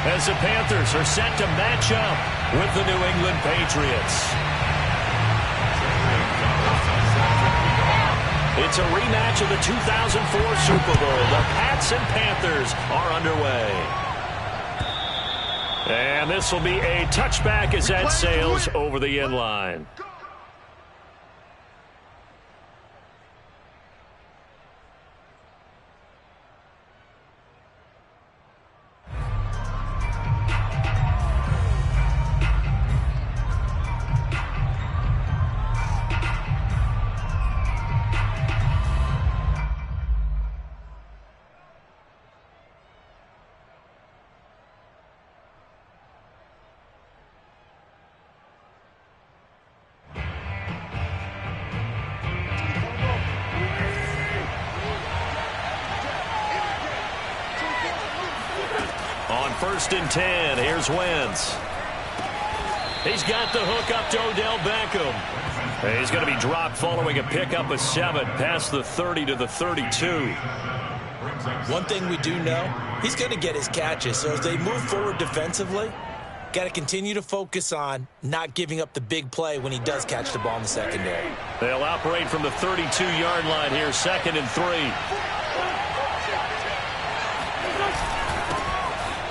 as the Panthers are set to match up with the New England Patriots. It's a rematch of the 2004 Super Bowl. The Pats and Panthers are underway. And this will be a touchback as that sails over the end line. On 1st and 10, here's Wentz. He's got the hook up to Odell Beckham. He's going to be dropped following a pickup of 7 past the 30 to the 32. One thing we do know, he's going to get his catches. So as they move forward defensively, got to continue to focus on not giving up the big play when he does catch the ball in the secondary. They'll operate from the 32-yard line here, 2nd and 3.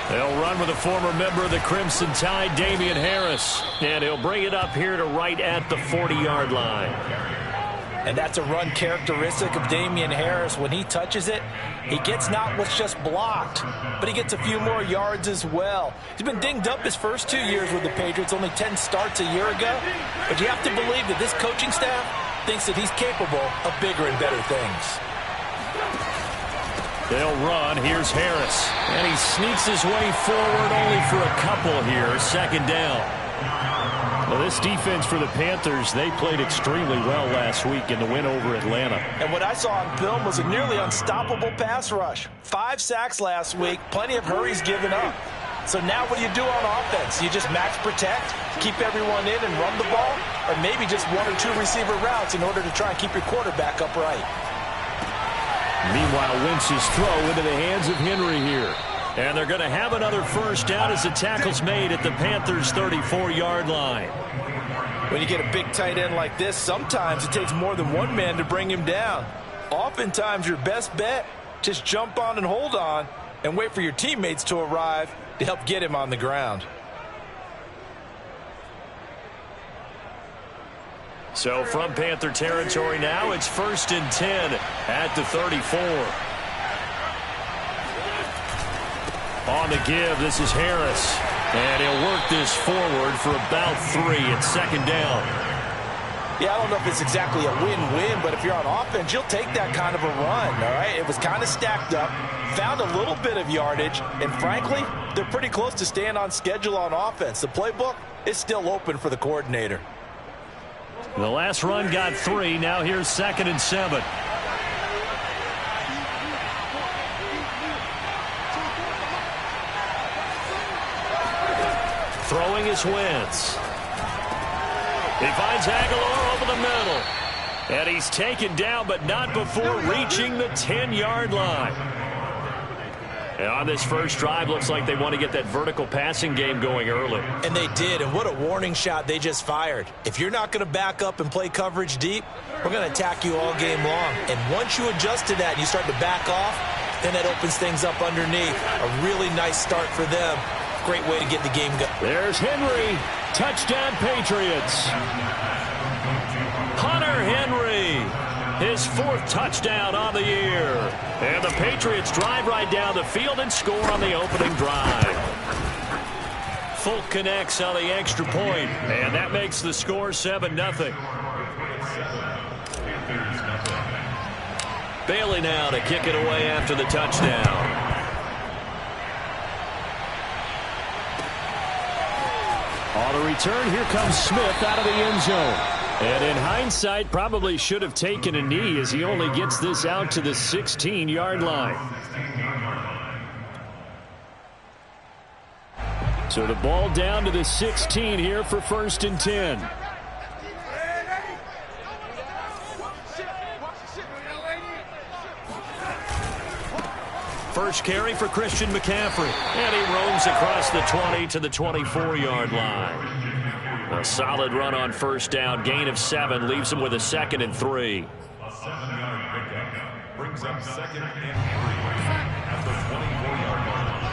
They'll run with a former member of the Crimson Tide, Damien Harris. And he'll bring it up here to right at the 40-yard line. And that's a run characteristic of Damien Harris. When he touches it, he gets not what's just blocked, but he gets a few more yards as well. He's been dinged up his first 2 years with the Patriots, only 10 starts a year ago. But you have to believe that this coaching staff thinks that he's capable of bigger and better things. They'll run. Here's Harris. And he sneaks his way forward only for a couple here. 2nd down. Well, this defense for the Panthers, they played extremely well last week in the win over Atlanta. And what I saw on film was a nearly unstoppable pass rush. 5 sacks last week, plenty of hurries given up. So now what do you do on offense? You just max protect, keep everyone in and run the ball, or maybe just 1 or 2 receiver routes in order to try and keep your quarterback upright. Meanwhile, Wentz's throw into the hands of Henry here. And they're going to have another first down as the tackle's made at the Panthers' 34-yard line. When you get a big tight end like this, sometimes it takes more than one man to bring him down. Oftentimes, your best bet, just jump on and hold on and wait for your teammates to arrive to help get him on the ground. So from Panther territory now, it's 1st and 10 at the 34. On the give, this is Harris. And he'll work this forward for about 3 at 2nd down. Yeah, I don't know if it's exactly a win-win, but if you're on offense, you'll take that kind of a run, all right? It was kind of stacked up, found a little bit of yardage, and frankly, they're pretty close to staying on schedule on offense. The playbook is still open for the coordinator. The last run got 3. Now here's 2nd and 7. Throwing is Wentz. He finds Aguilar over the middle. And he's taken down, but not before reaching the 10-yard line. And on this first drive, looks like they want to get that vertical passing game going early. And they did, and what a warning shot they just fired. If you're not going to back up and play coverage deep, we're going to attack you all game long. And once you adjust to that and you start to back off, then that opens things up underneath. A really nice start for them. Great way to get the game going. There's Henry. Touchdown, Patriots. Hunter Henry. His 4th touchdown on the year. And the Patriots drive right down the field and score on the opening drive. Folk connects on the extra point, and that makes the score 7-0. Bailey now to kick it away after the touchdown. On the return, here comes Smith out of the end zone. And in hindsight, probably should have taken a knee as he only gets this out to the 16-yard line. So the ball down to the 16 here for 1st and 10. first carry for Christian McCaffrey. And he roams across the 20 to the 24-yard line. A solid run on first down. Gain of 7 leaves him with a 2nd and 3. A 7-yard pickup brings up 2nd and 3 at the 24-yard line.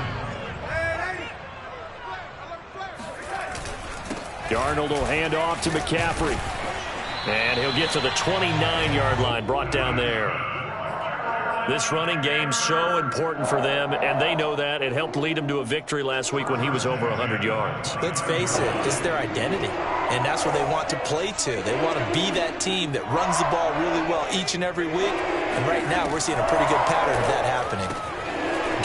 Darnold will hand off to McCaffrey. And he'll get to the 29-yard line, brought down there. This running game's so important for them, and they know that. It helped lead them to a victory last week when he was over 100 yards. Let's face it, it's their identity, and that's what they want to play to. They want to be that team that runs the ball really well each and every week, and right now we're seeing a pretty good pattern of that happening.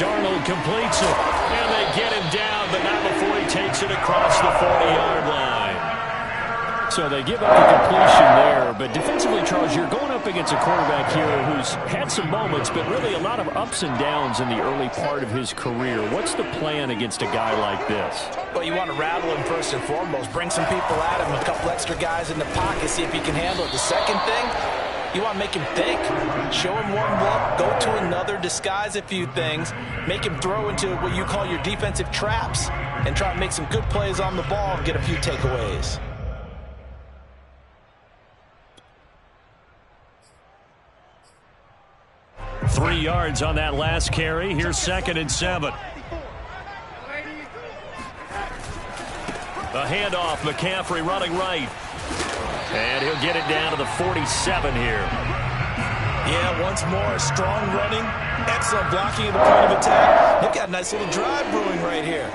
Darnold completes it, and they get him down, but not before he takes it across the 40-yard line. So they give up the completion there, but defensively, Charles, you're going up against a quarterback here who's had some moments, but really a lot of ups and downs in the early part of his career. What's the plan against a guy like this? Well, you want to rattle him first and foremost. Bring some people at him, a couple extra guys in the pocket, see if he can handle it. The second thing, you want to make him think. Show him one look, go to another, disguise a few things, make him throw into what you call your defensive traps, and try to make some good plays on the ball and get a few takeaways. Three yards on that last carry. Here's 2nd and 7. A handoff. McCaffrey running right. And he'll get it down to the 47 here. Yeah, once more, strong running. Excellent blocking at the point of attack. They've got a nice little drive brewing right here.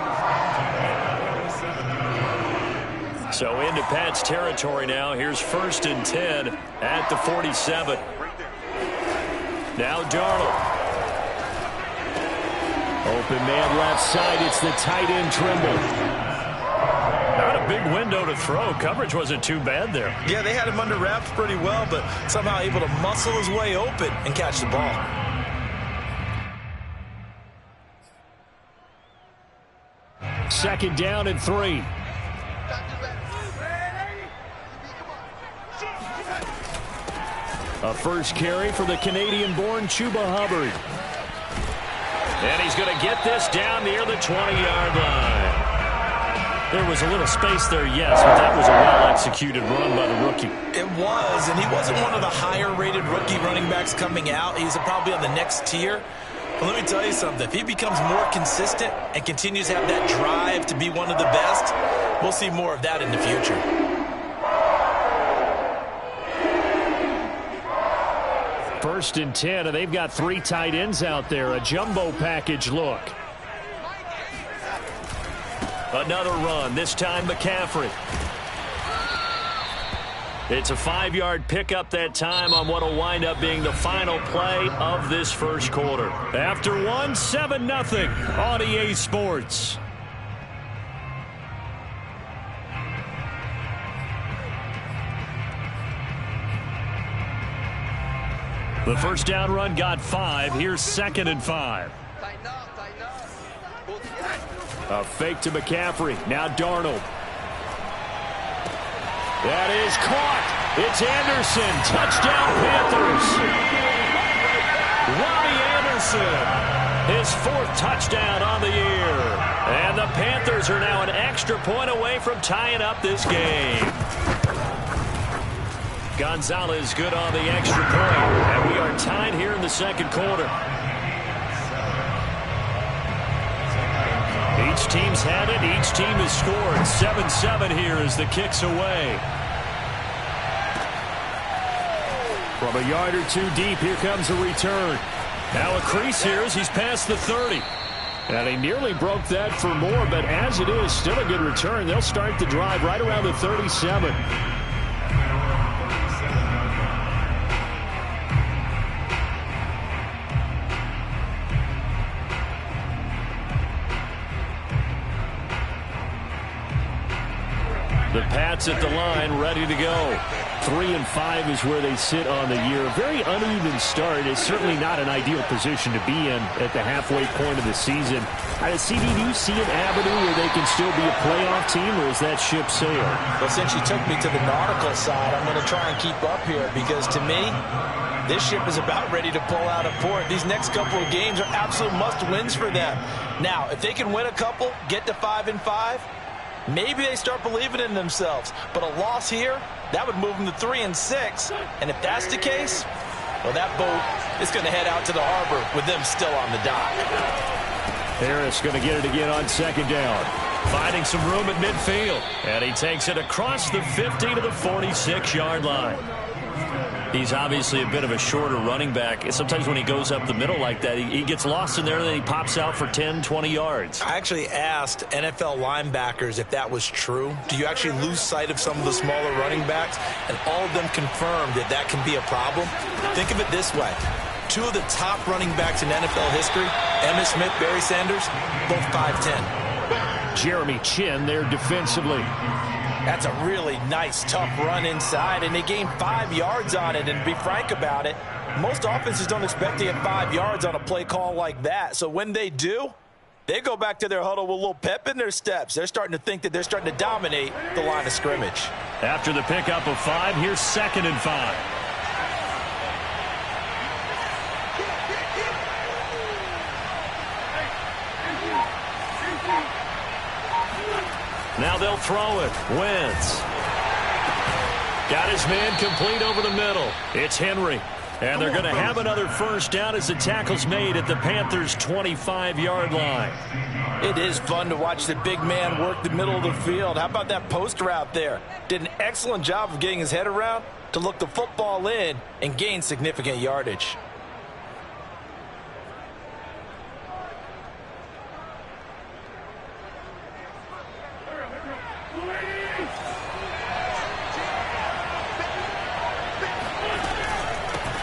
So into Pat's territory now. Here's 1st and 10 at the 47. Now Darnold. Open man left side. It's the tight end Trimble. Not a big window to throw. Coverage wasn't too bad there. Yeah, they had him under wraps pretty well, but somehow able to muscle his way open and catch the ball. Second down and 3. A first carry for the Canadian-born Chuba Hubbard. And he's going to get this down near the 20-yard line. There was a little space there, yes, but that was a well-executed run by the rookie. It was, and he wasn't one of the higher-rated rookie running backs coming out. He's probably on the next tier. But let me tell you something. If he becomes more consistent and continues to have that drive to be one of the best, we'll see more of that in the future. First and 10, and they've got 3 tight ends out there. A jumbo package look. Another run, this time McCaffrey. It's a 5-yard pickup that time on what will wind up being the final play of this first quarter. After 7-0 on EA Sports. The first down run got 5. Here's 2nd and 5. A fake to McCaffrey. Now Darnold. That is caught. It's Anderson. Touchdown Panthers. Robbie Anderson. His 4th touchdown on the year. And the Panthers are now an extra point away from tying up this game. Gonzalez good on the extra point. And we are tied here in the second quarter. Each team's had it. Each team has scored. 7-7 here as the kick's away. From a yard or 2 deep, here comes a return. Now a crease here as he's past the 30. And he nearly broke that for more, but as it is, still a good return. They'll start the drive right around the 37. The Pats at the line, ready to go. 3-5 is where they sit on the year. Very uneven start. It's certainly not an ideal position to be in at the halfway point of the season. CD, do you see an avenue where they can still be a playoff team, or is that ship sailed? Well, since you took me to the nautical side, I'm going to try and keep up here because, to me, this ship is about ready to pull out of port. These next couple of games are absolute must-wins for them. Now, if they can win a couple, get to 5-5, maybe they start believing in themselves. But a loss here, that would move them to 3-6. And if that's the case, well, that boat is going to head out to the harbor with them still on the dock. Harris going to get it again on second down. Finding some room at midfield. And he takes it across the 50 to the 46-yard line. He's obviously a bit of a shorter running back. Sometimes when he goes up the middle like that, he gets lost in there, and then he pops out for 10, 20 yards. I actually asked NFL linebackers if that was true. Do you actually lose sight of some of the smaller running backs? And all of them confirmed that that can be a problem. Think of it this way. Two of the top running backs in NFL history, Emmitt Smith, Barry Sanders, both 5'10". Jeremy Chinn there defensively. That's a really nice, tough run inside, and they gained 5 yards on it. And to be frank about it, most offenses don't expect to get 5 yards on a play call like that. So when they do, they go back to their huddle with a little pep in their steps. They're starting to think that they're starting to dominate the line of scrimmage. After the pickup of 5, here's 2nd and 5. Now they'll throw it. Wentz. Got his man complete over the middle. It's Henry. And they're going to have another first down as the tackle's made at the Panthers' 25-yard line. It is fun to watch the big man work the middle of the field. How about that post route there? Did an excellent job of getting his head around to look the football in and gain significant yardage.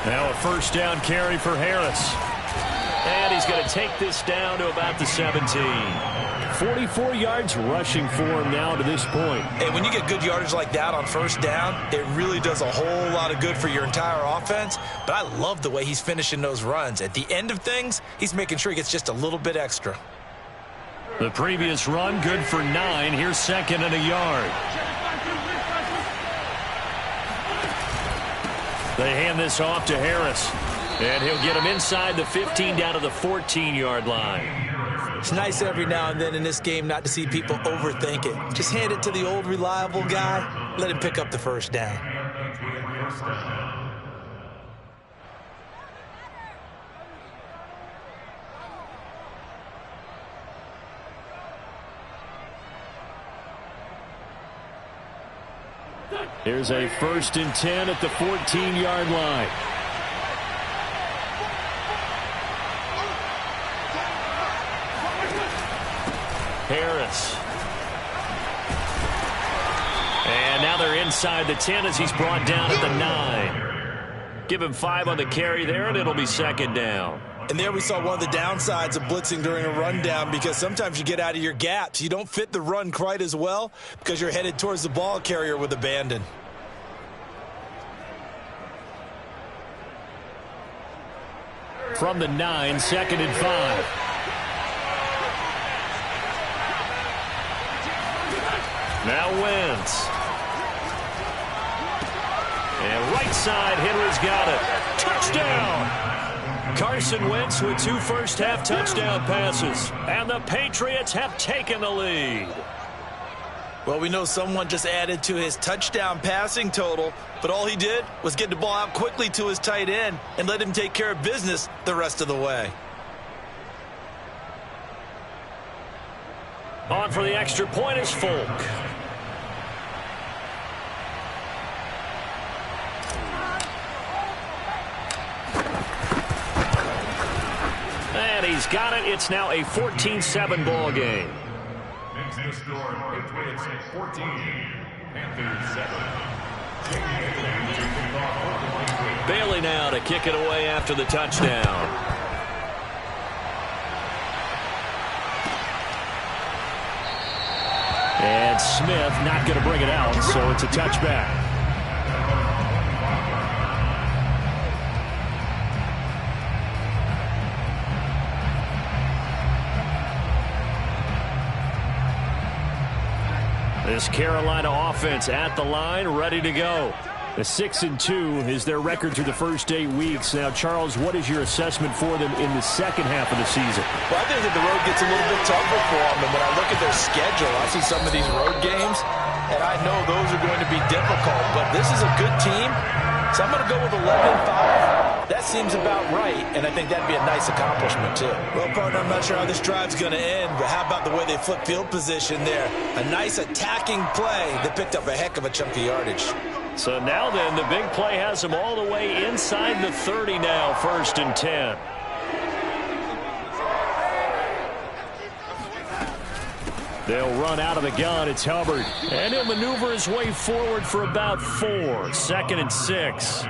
Now a first down carry for Harris. And he's going to take this down to about the 17. 44 yards rushing for him now to this point. And when you get good yardage like that on first down, it really does a whole lot of good for your entire offense. But I love the way he's finishing those runs. At the end of things, he's making sure he gets just a little bit extra. The previous run, good for 9. Here's 2nd and a yard. They hand this off to Harris. And he'll get him inside the 15 down to the 14-yard line. It's nice every now and then in this game not to see people overthink it. Just hand it to the old reliable guy. Let him pick up the first down. Here's a 1st and 10 at the 14-yard line. Harris. And now they're inside the 10 as he's brought down at the 9. Give him 5 on the carry there, and it'll be 2nd down. And there we saw one of the downsides of blitzing during a rundown, because sometimes you get out of your gaps. You don't fit the run quite as well because you're headed towards the ball carrier with abandon. From the 9, 2nd and 5. Now Wentz. And right side, Henry's got it. Touchdown! Carson Wentz with 2 first-half touchdown passes. And the Patriots have taken the lead. Well, we know someone just added to his touchdown passing total, but all he did was get the ball out quickly to his tight end and let him take care of business the rest of the way. On for the extra point is Folk. And he's got it. It's now a 14-7 ball game. Makes the score Patriots 14, Panthers 7. Bailey now to kick it away after the touchdown. And Smith not going to bring it out, so it's a touchback. This Carolina offense at the line, ready to go. The 6-2 is their record through the first 8 weeks. Now, Charles, what is your assessment for them in the second half of the season? Well, I think that the road gets a little bit tougher for them. And when I look at their schedule, I see some of these road games, and I know those are going to be difficult. But this is a good team, so I'm going to go with 11-5. That seems about right, and I think that'd be a nice accomplishment, too. Well, partner, I'm not sure how this drive's going to end, but how about the way they flip field position there? A nice attacking play that picked up a heck of a chunk of yardage. So now then, the big play has them all the way inside the 30 now, 1st and 10. They'll run out of the gun. It's Hubbard. And he'll maneuver his way forward for about 4. 2nd and 6.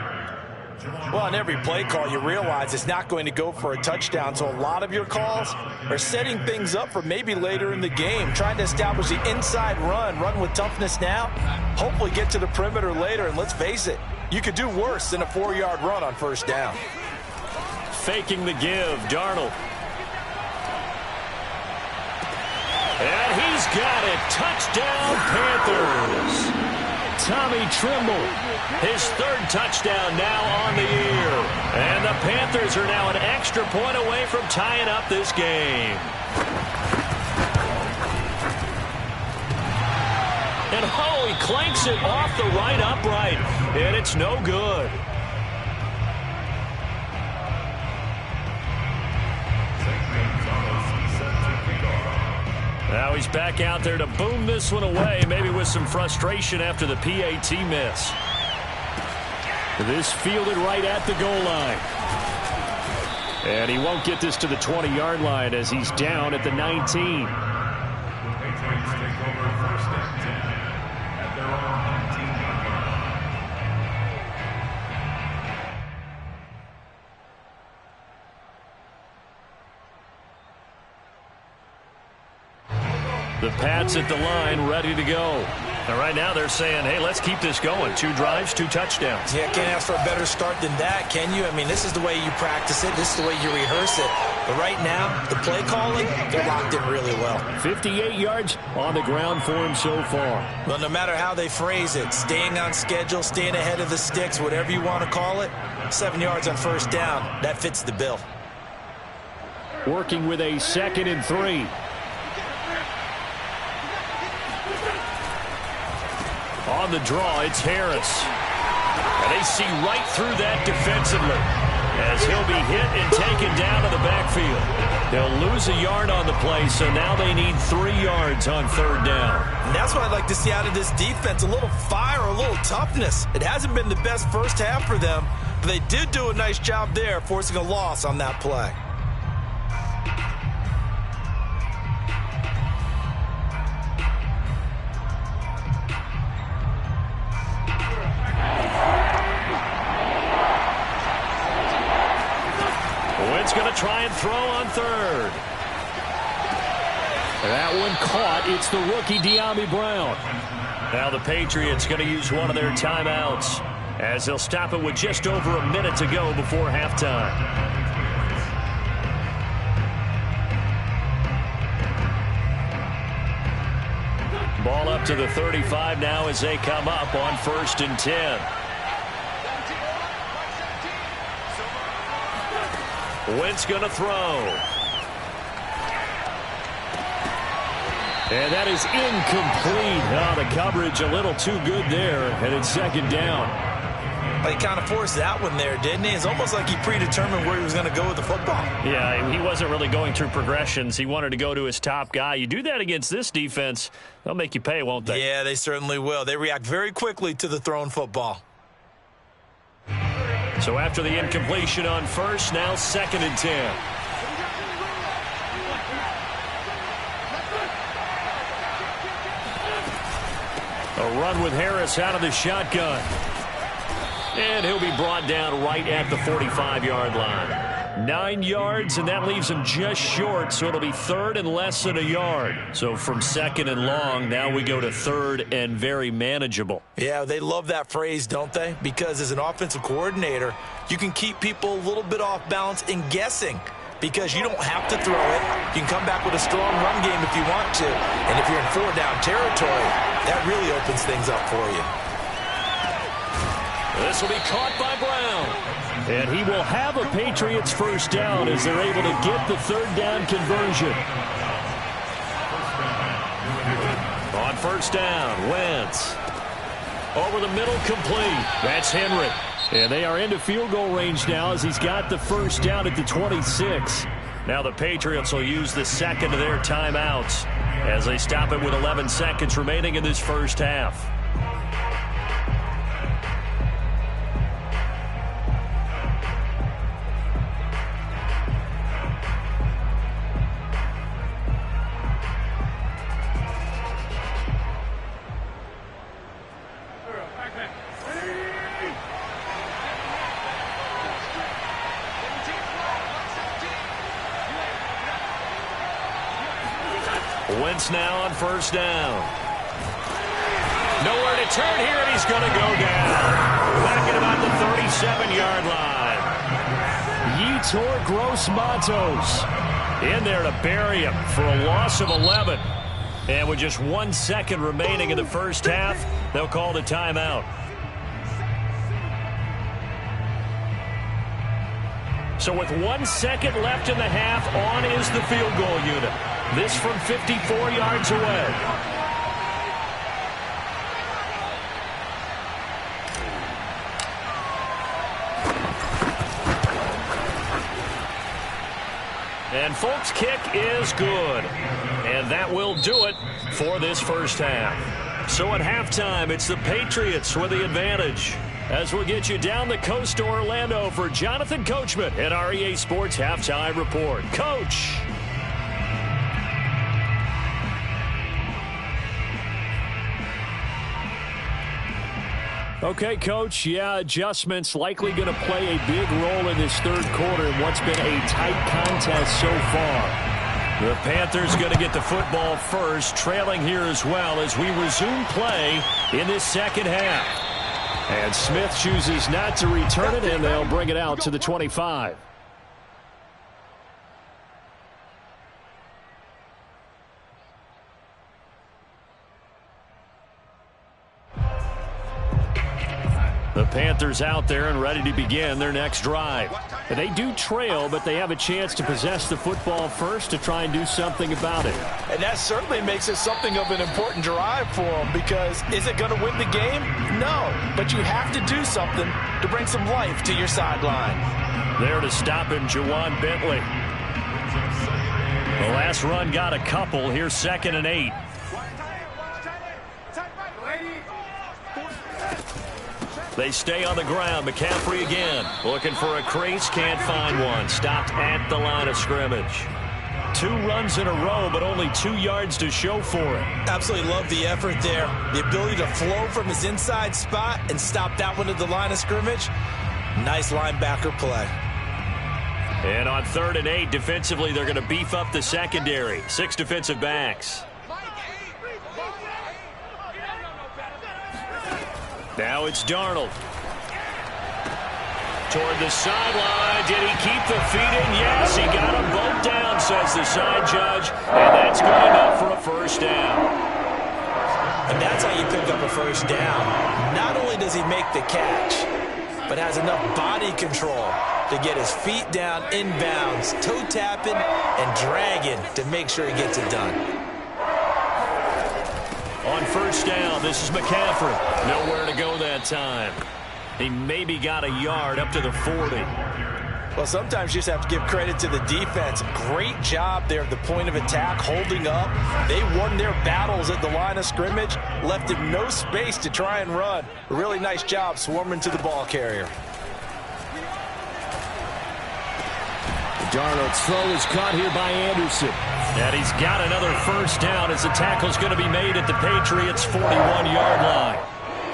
Well, on every play call, you realize it's not going to go for a touchdown, so a lot of your calls are setting things up for maybe later in the game, trying to establish the inside run with toughness now, hopefully get to the perimeter later, and let's face it, you could do worse than a 4-yard run on 1st down. Faking the give, Darnold. And he's got it. Touchdown, Panthers. Tommy Tremble, his 3rd touchdown now on the year. And the Panthers are now an extra point away from tying up this game. And he clanks it off the right upright, and it's no good. Now he's back out there to boom this one away, maybe with some frustration after the PAT miss. This fielded right at the goal line. And he won't get this to the 20-yard line as he's down at the 19. Patriots take over 1st and 10 at their own 19-yard line. The Pats at the line, ready to go. And right now they're saying, hey, let's keep this going. 2 drives, 2 touchdowns. Yeah, can't ask for a better start than that, can you? I mean, this is the way you practice it. This is the way you rehearse it. But right now, the play calling, they're locked in really well. 58 yards on the ground for him so far. Well, no matter how they phrase it, staying on schedule, staying ahead of the sticks, whatever you want to call it, 7 yards on 1st down, that fits the bill. Working with a 2nd and 3. On the draw, it's Harris. And they see right through that defensively as he'll be hit and taken down to the backfield. They'll lose a yard on the play, so now they need 3 yards on 3rd down. And that's what I'd like to see out of this defense, a little fire, a little toughness. It hasn't been the best first half for them, but they did do a nice job there, forcing a loss on that play. Going to try and throw on 3rd. That one caught. It's the rookie De'Ami Brown. Now the Patriots going to use one of their timeouts as they'll stop it with just over a minute to go before halftime. Ball up to the 35 now as they come up on 1st and 10. Wentz going to throw. And that is incomplete. Oh, the coverage a little too good there, and it's 2nd down. He kind of forced that one there, didn't he? It's almost like he predetermined where he was going to go with the football. Yeah, he wasn't really going through progressions. He wanted to go to his top guy. You do that against this defense, they'll make you pay, won't they? Yeah, they certainly will. They react very quickly to the thrown football. So after the incompletion on 1st, now 2nd and 10. A run with Harris out of the shotgun. And he'll be brought down right at the 45-yard line. 9 yards, and that leaves him just short, so it'll be 3rd and less than a yard. So from 2nd and long, now we go to 3rd and very manageable. Yeah, they love that phrase, don't they? Because as an offensive coordinator, you can keep people a little bit off balance and guessing. because you don't have to throw it. You can come back with a strong run game if you want to. And if you're in 4-down territory, that really opens things up for you. This will be caught by Brown. And he will have a Patriots first down as they're able to get the third down conversion. On first down, Wentz. Over the middle, complete. That's Henry. And they are into field goal range now as he's got the first down at the 26. Now the Patriots will use the second of their timeouts as they stop it with 11 seconds remaining in this first half. Wentz now on first down. Nowhere to turn here, and he's going to go down. Back at about the 37-yard line. Yetur Gross-Matos in there to bury him for a loss of 11. And with just 1 second remaining in the first half, they'll call the timeout. So with 1 second left in the half, on is the field goal unit. This from 54 yards away. And Folk's kick is good. And that will do it for this first half. So at halftime, it's the Patriots with the advantage. As we'll get you down the coast to Orlando for Jonathan Coachman at REA Sports Halftime Report. Coach. Okay, Coach, yeah, adjustments likely going to play a big role in this third quarter in what's been a tight contest so far. The Panthers going to get the football first, trailing here as well as we resume play in this second half. And Smith chooses not to return it, and they'll bring it out to the 25. The Panthers out there and ready to begin their next drive. They do trail, but they have a chance to possess the football first to try and do something about it. And that certainly makes it something of an important drive for them, because is it going to win the game? No, but you have to do something to bring some life to your sideline. There to stop him, Juwan Bentley. The last run got a couple. Here's 2nd and 8. They stay on the ground. McCaffrey again. Looking for a crease. Can't find one. Stopped at the line of scrimmage. 2 runs in a row, but only 2 yards to show for it. Absolutely love the effort there. The ability to flow from his inside spot and stop that one at the line of scrimmage. Nice linebacker play. And on 3rd and 8, defensively, they're going to beef up the secondary. 6 defensive backs. Now it's Darnold. Toward the sideline. Did he keep the feet in? Yes, he got them both down, says the side judge. And that's good enough for a first down. And that's how you pick up a first down. Not only does he make the catch, but has enough body control to get his feet down inbounds, toe tapping and dragging to make sure he gets it done. On first down, this is McCaffrey. Nowhere to go that time. He maybe got a yard up to the 40. Well, sometimes you just have to give credit to the defense. Great job there at the point of attack, holding up. They won their battles at the line of scrimmage, left him no space to try and run. A really nice job swarming to the ball carrier. Darnold's throw is caught here by Anderson. And he's got another first down as the tackle's going to be made at the Patriots' 41-yard line.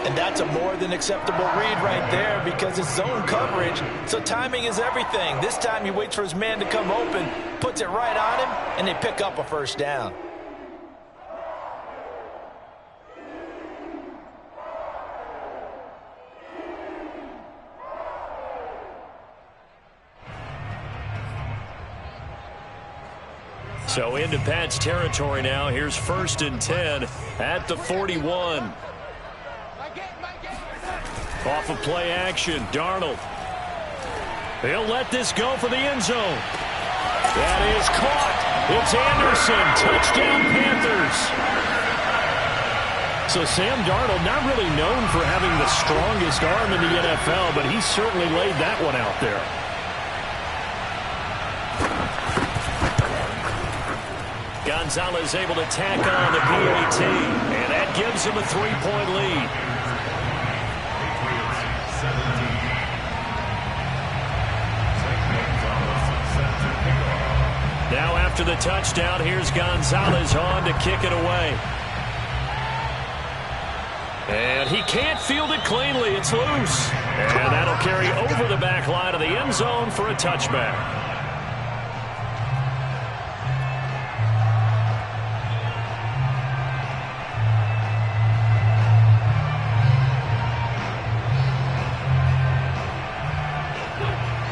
And that's a more than acceptable read right there, because it's zone coverage, so timing is everything. This time he waits for his man to come open, puts it right on him, and they pick up a first down. So into Pat's territory now. Here's 1st and 10 at the 41. Off of play action, Darnold. He'll let this go for the end zone. That is caught. It's Anderson. Touchdown, Panthers. So Sam Darnold, not really known for having the strongest arm in the NFL, but he certainly laid that one out there. Gonzalez able to tack on the PAT, and that gives him a 3-point lead. Now after the touchdown, here's Gonzalez on to kick it away. And he can't field it cleanly. It's loose. And that'll carry over the back line of the end zone for a touchback.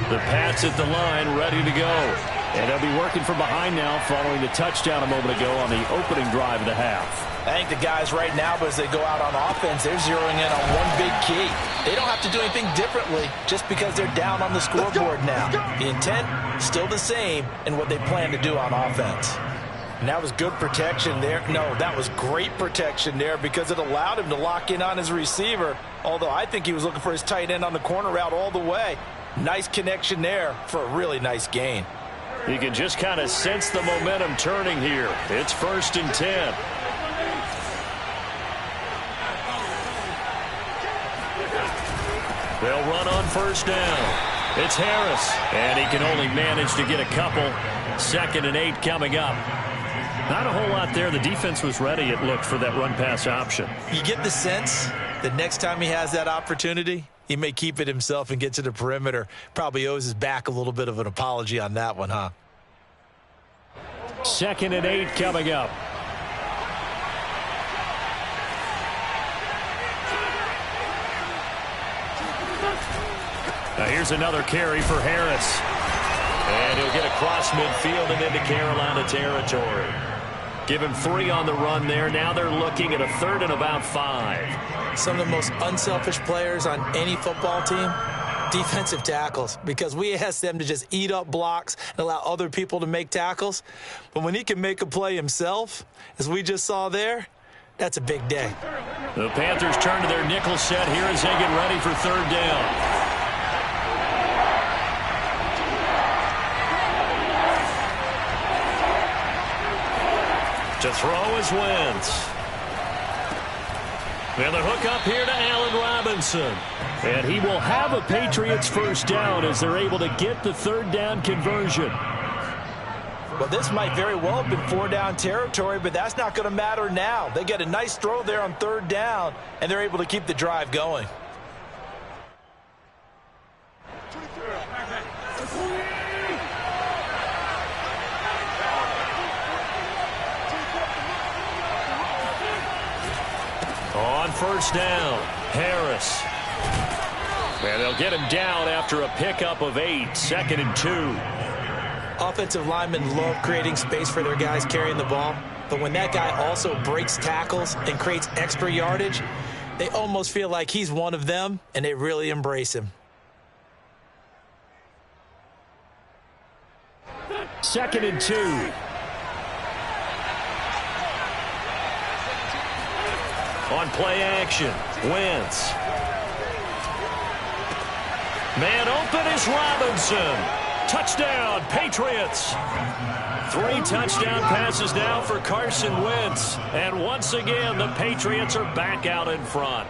The Pats at the line, ready to go. And they'll be working from behind now following the touchdown a moment ago on the opening drive of the half. I think the guys right now, as they go out on offense, they're zeroing in on one big key. They don't have to do anything differently just because they're down on the scoreboard now. The intent, still the same in what they plan to do on offense. And that was good protection there. No, that was great protection there because it allowed him to lock in on his receiver, although I think he was looking for his tight end on the corner route all the way. Nice connection there for a really nice gain. You can just kind of sense the momentum turning here. It's 1st and 10. They'll run on 1st down. It's Harris, and he can only manage to get a couple. 2nd and 8 coming up. Not a whole lot there. The defense was ready, it looked, for that run-pass option. You get the sense that next time he has that opportunity, he may keep it himself and get to the perimeter. Probably owes his back a little bit of an apology on that one, huh? 2nd and 8 coming up. Now here's another carry for Harris. And he'll get across midfield and into Carolina territory. Give him 3 on the run there. Now they're looking at a 3rd and about 5. Some of the most unselfish players on any football team, defensive tackles, because we ask them to just eat up blocks and allow other people to make tackles. But when he can make a play himself, as we just saw there, that's a big day. The Panthers turn to their nickel set here as they get ready for 3rd down. To throw is Wentz. And the hook up here to Allen Robinson. And he will have a Patriots 1st down as they're able to get the 3rd down conversion. Well, this might very well have been 4-down territory, but that's not going to matter now. They get a nice throw there on 3rd down, and they're able to keep the drive going. On 1st down, Harris. And they'll get him down after a pickup of 8, 2nd and 2. Offensive linemen love creating space for their guys carrying the ball, but when that guy also breaks tackles and creates extra yardage, they almost feel like he's one of them, and they really embrace him. 2nd and 2. On play action, Wentz. Man open is Robinson. Touchdown, Patriots. 3 touchdown passes now for Carson Wentz. And once again, the Patriots are back out in front.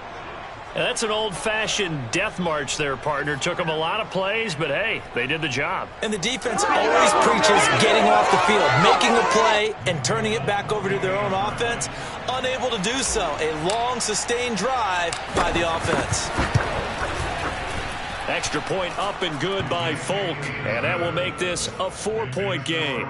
And that's an old-fashioned death march there, partner. Took them a lot of plays, but hey, they did the job. And the defense always preaches getting off the field, making a play, and turning it back over to their own offense. Unable to do so. A long, sustained drive by the offense. Extra point up and good by Folk. And that will make this a 4-point game.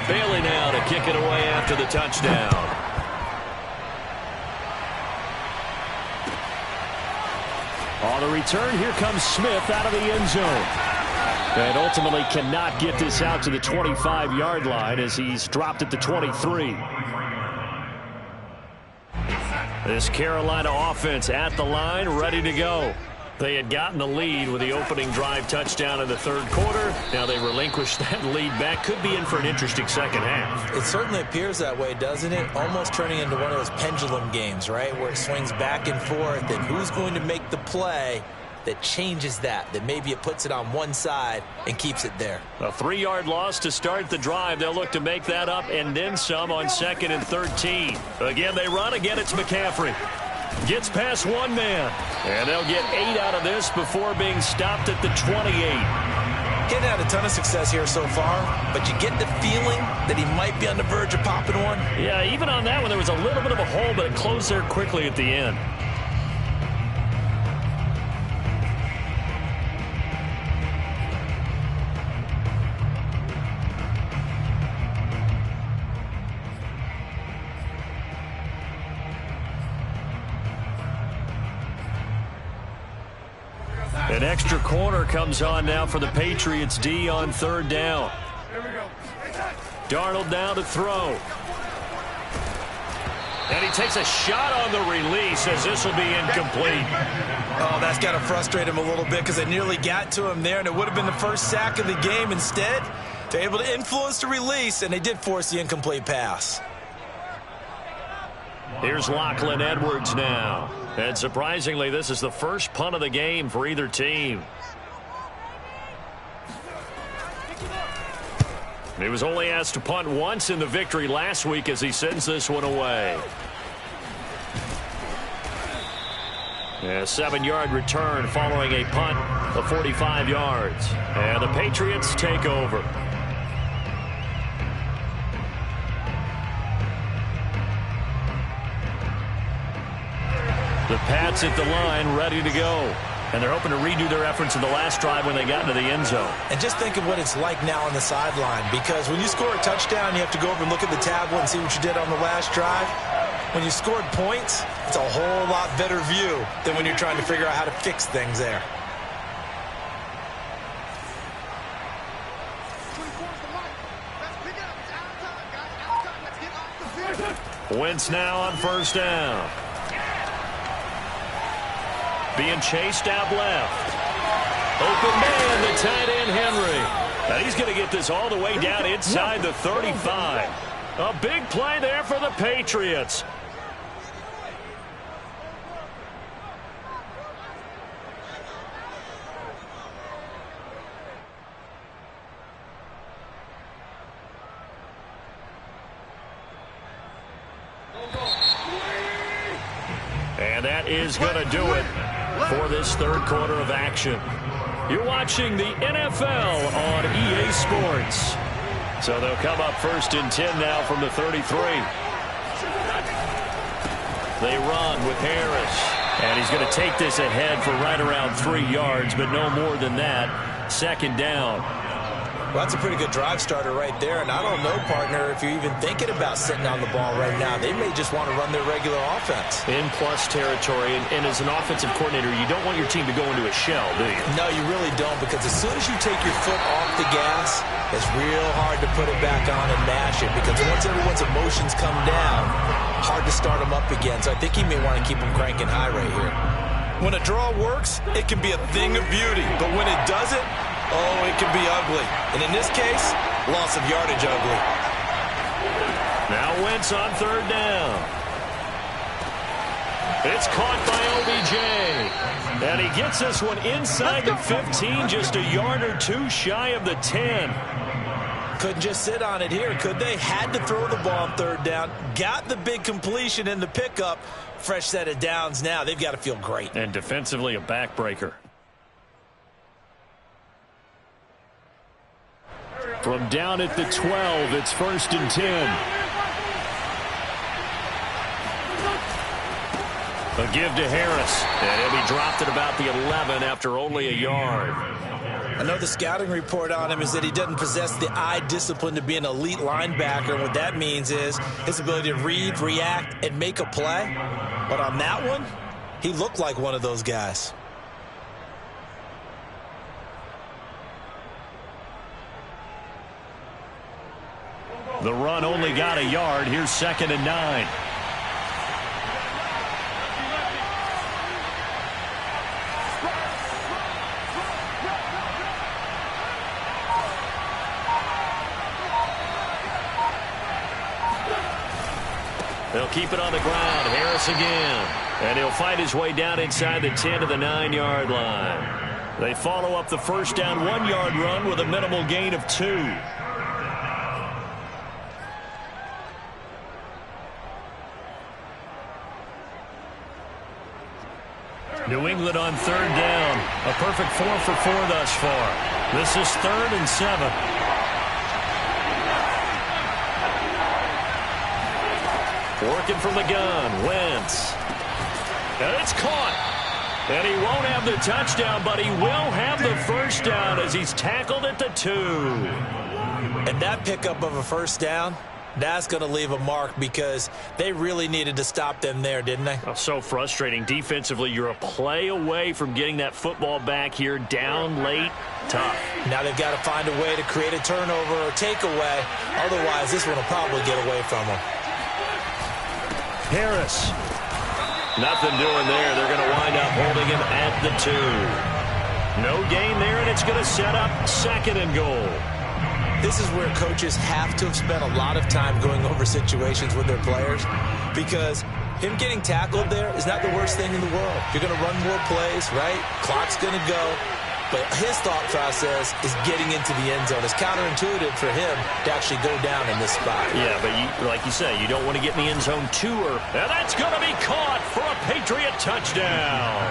Bailey now to kick it away after the touchdown. On the return, here comes Smith out of the end zone. And ultimately cannot get this out to the 25-yard line as he's dropped at the 23. This Carolina offense at the line, ready to go. They had gotten the lead with the opening drive touchdown in the third quarter. Now they relinquished that lead back. Could be in for an interesting second half. It certainly appears that way, doesn't it? Almost turning into one of those pendulum games, right? Where it swings back and forth, and who's going to make the play that changes that maybe it puts it on one side and keeps it there. A 3-yard loss to start the drive. They'll look to make that up and then some on 2nd and 13. Again, they run. Again, it's McCaffrey. Gets past one man. And they'll get 8 out of this before being stopped at the 28. He's had a ton of success here so far, but you get the feeling that he might be on the verge of popping one. Yeah, even on that one, there was a little bit of a hole, but it closed there quickly at the end. An extra corner comes on now for the Patriots D on 3rd down. Darnold now to throw. And he takes a shot on the release as this will be incomplete. Oh, that's got to frustrate him a little bit because they nearly got to him there, and it would have been the first sack of the game. Instead, they're able to influence the release, and they did force the incomplete pass. Here's Lachlan Edwards now. And surprisingly, this is the first punt of the game for either team. He was only asked to punt once in the victory last week as he sends this one away. A 7-yard return following a punt of 45 yards. And the Patriots take over. The Pats at the line, ready to go. And they're hoping to redo their efforts in the last drive when they got into the end zone. And just think of what it's like now on the sideline, because when you score a touchdown, you have to go over and look at the tablet and see what you did on the last drive. When you scored points, it's a whole lot better view than when you're trying to figure out how to fix things there. Wentz now on 1st down. Being chased out left. Open man, the tight end, Henry. And he's going to get this all the way down inside the 35. A big play there for the Patriots. And that is going to do it for this third quarter of action. You're watching the NFL on EA Sports. So they'll come up 1st and 10 now from the 33. They run with Harris. And he's going to take this ahead for right around 3 yards, but no more than that. 2nd down. Well, that's a pretty good drive starter right there. And I don't know, partner, if you're even thinking about sitting on the ball right now. They may just want to run their regular offense. In plus territory. And as an offensive coordinator, you don't want your team to go into a shell, do you? No, you really don't, because as soon as you take your foot off the gas, it's real hard to put it back on and mash it, because once everyone's emotions come down, hard to start them up again. So I think he may want to keep them cranking high right here. When a draw works, it can be a thing of beauty. But when it doesn't, oh, it can be ugly. And in this case, loss of yardage ugly. Now Wentz on 3rd down. It's caught by OBJ. And he gets this one inside the 15, just a yard or 2 shy of the 10. Couldn't just sit on it here, could they? Had to throw the ball on 3rd down. Got the big completion in the pickup. Fresh set of downs now. They've got to feel great. And defensively, a backbreaker. From down at the 12, it's 1st and 10. A give to Harris. And he'll be dropped at about the 11 after only a yard. I know the scouting report on him is that he doesn't possess the eye discipline to be an elite linebacker. And what that means is his ability to read, react, and make a play. But on that one, he looked like one of those guys. The run only got a yard. Here's 2nd and 9. They'll keep it on the ground. Harris again. And he'll fight his way down inside the 10 to the 9-yard line. They follow up the first down 1-yard run with a minimal gain of 2. New England on 3rd down. A perfect 4 for 4 thus far. This is 3rd and 7. Working from the gun, Wentz. And it's caught. And he won't have the touchdown, but he will have the first down as he's tackled at the 2. And that pickup of a first down, that's going to leave a mark because they really needed to stop them there, didn't they? Oh, so frustrating. Defensively, you're a play away from getting that football back here down late. Tough. Now they've got to find a way to create a turnover or takeaway. Otherwise, this one will probably get away from them. Harris. Nothing doing there. They're going to wind up holding him at the 2. No gain there, and it's going to set up 2nd and goal. This is where coaches have to have spent a lot of time going over situations with their players because him getting tackled there is not the worst thing in the world. You're going to run more plays, right? Clock's going to go. But his thought process is getting into the end zone. It's counterintuitive for him to actually go down in this spot. Yeah, but like you say, you don't want to get in the end zone too early. And that's going to be caught for a Patriot touchdown.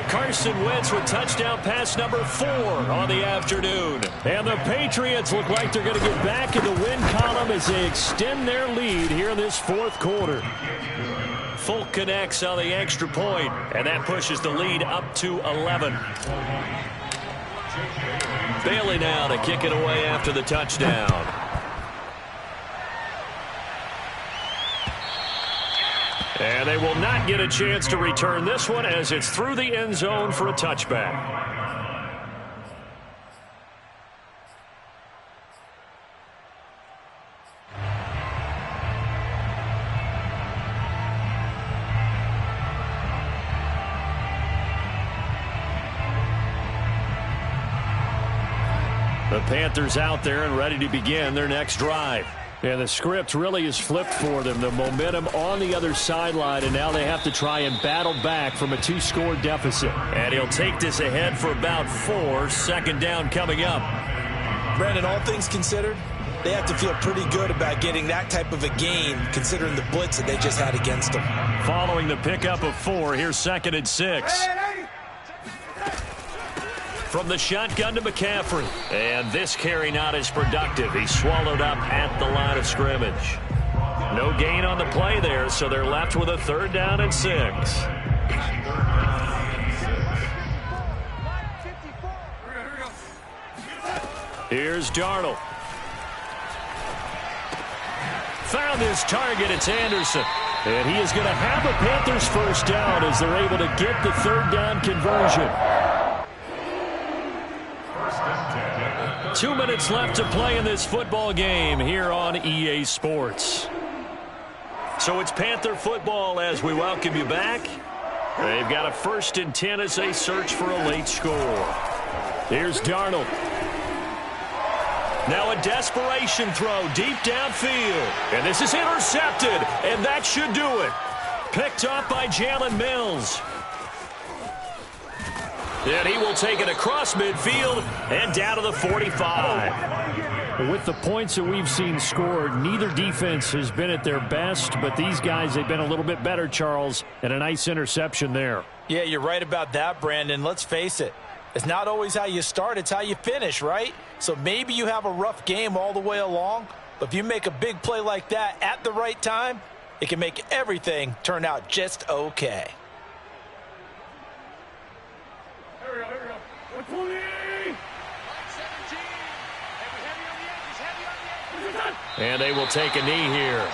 Carson Wentz with touchdown pass number 4 on the afternoon. And the Patriots look like they're going to get back in the win column as they extend their lead here in this 4th quarter. Folk connects on the extra point, and that pushes the lead up to 11. Bailey now to kick it away after the touchdown. And they will not get a chance to return this one as it's through the end zone for a touchback. The Panthers out there and ready to begin their next drive. And the script really is flipped for them. The momentum on the other sideline, and now they have to try and battle back from a 2-score deficit. And he'll take this ahead for about 4. 2nd down coming up. Brandon, all things considered, they have to feel pretty good about getting that type of a gain considering the blitz that they just had against them. Following the pickup of 4, here's 2nd and 6. From the shotgun to McCaffrey. And this carry not as productive. He's swallowed up at the line of scrimmage. No gain on the play there, so they're left with a 3rd down and 6. Here's Darnold. Found his target. It's Anderson. And he is going to have a Panthers first down as they're able to get the 3rd down conversion. 2 minutes left to play in this football game here on EA Sports. So it's Panther football as we welcome you back. They've got a 1st and 10 as they search for a late score. Here's Darnold. Now a desperation throw deep downfield. And this is intercepted, and that should do it. Picked up by Jalen Mills. And he will take it across midfield and down to the 45. With the points that we've seen scored, neither defense has been at their best, but these guys, they've been a little bit better, Charles, and a nice interception there. Yeah, you're right about that, Brandon. Let's face it. It's not always how you start, it's how you finish, right? So maybe you have a rough game all the way along, but if you make a big play like that at the right time, it can make everything turn out just okay. And they will take a knee here.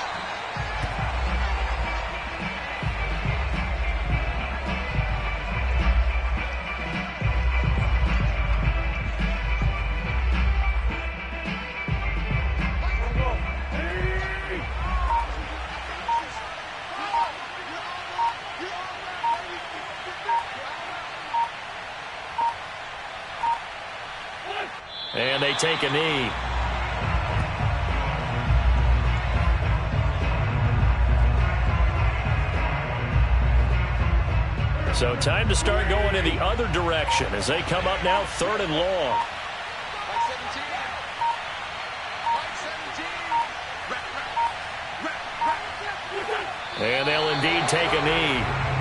they take a knee. So time to start going in the other direction as they come up now 3rd and long. And they'll indeed take a knee.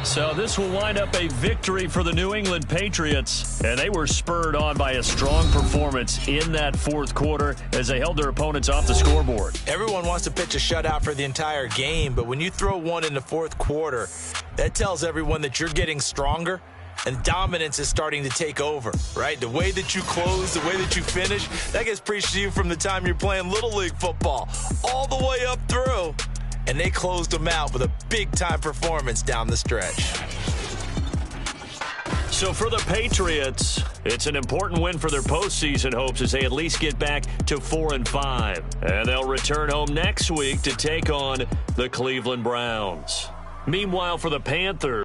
So this will wind up a victory for the New England Patriots, and they were spurred on by a strong performance in that 4th quarter as they held their opponents off the scoreboard. Everyone wants to pitch a shutout for the entire game, but when you throw one in the 4th quarter, that tells everyone that you're getting stronger and dominance is starting to take over, right? The way that you close, the way that you finish, that gets preached to you from the time you're playing Little League football all the way up through. And they closed them out with a big-time performance down the stretch. So for the Patriots, it's an important win for their postseason hopes as they at least get back to 4-5. And they'll return home next week to take on the Cleveland Browns. Meanwhile, for the Panthers,